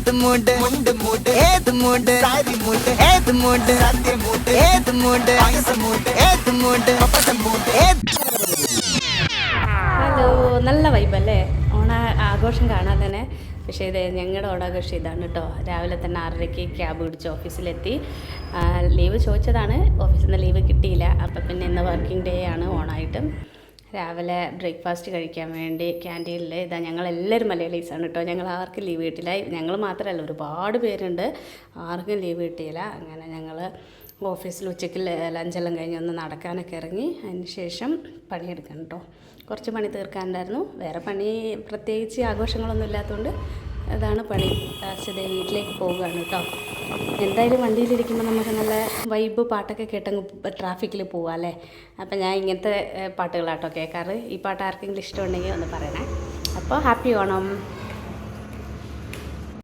ഏത് മൂട് മുണ്ട് മൂട് ഏത് മൂട് സാരി മൂട് ഏത് മൂട് സദ്യ മൂട് ഏത് മൂട് പായസം മൂട് ഏത് മൂട് പപ്പടം മൂട് ഹലോ, നല്ല വൈബല്ലേ ഓണ ആഘോഷം കാണാൻ തന്നെ. പക്ഷേ ഇത് ഞങ്ങളുടെ ഓണാഘോഷം ഇതാണ് കേട്ടോ. രാവിലെ തന്നെ 6:30 ക്യാബ് പിടിച്ച് ഓഫീസിലെത്തി. ലീവ് ചോദിച്ചതാണ്, ഓഫീസിൽ നിന്ന് ലീവ് കിട്ടിയില്ല. അപ്പം പിന്നെ ഇന്ന് വർക്കിംഗ് ഡേ ആണ് ഓണായിട്ട്. രാവിലെ ബ്രേക്ക്ഫാസ്റ്റ് കഴിക്കാൻ വേണ്ടി ക്യാൻറ്റീനിൽ ഇതാ ഞങ്ങളെല്ലാവരും മലയാളീസാണ് കേട്ടോ. ഞങ്ങൾ ആർക്കും ലീവ് കിട്ടിയില്ല. ഞങ്ങൾ മാത്രമല്ല, ഒരുപാട് പേരുണ്ട്, ആർക്കും ലീവ് കിട്ടിയില്ല. അങ്ങനെ ഞങ്ങൾ ഓഫീസിൽ ഉച്ചയ്ക്ക് ലഞ്ചെല്ലാം കഴിഞ്ഞ് ഒന്ന് നടക്കാനൊക്കെ ഇറങ്ങി. അതിന് ശേഷം പണിയെടുക്കണം കേട്ടോ. കുറച്ച് പണി തീർക്കാനുണ്ടായിരുന്നു. വേറെ പണി പ്രത്യേകിച്ച് ആഘോഷങ്ങളൊന്നും ഇല്ലാത്തതുകൊണ്ട് അതാണ് പണി. ലാസ്റ്റ് വീട്ടിലേക്ക് പോവുകയാണ് കേട്ടോ. എന്തായാലും വണ്ടിയിലിരിക്കുമ്പോൾ നമുക്ക് നല്ല വൈബ് പാട്ടൊക്കെ കേട്ടങ്ങ് ട്രാഫിക്കിൽ പോവാം അല്ലേ. അപ്പം ഞാൻ ഇങ്ങനത്തെ പാട്ടുകളാട്ടോ കേൾക്കാറ്. ഈ പാട്ട് ആർക്കെങ്കിലും ഇഷ്ടമുണ്ടെങ്കിൽ ഒന്ന് പറയണേ. അപ്പോൾ ഹാപ്പി ഓണം.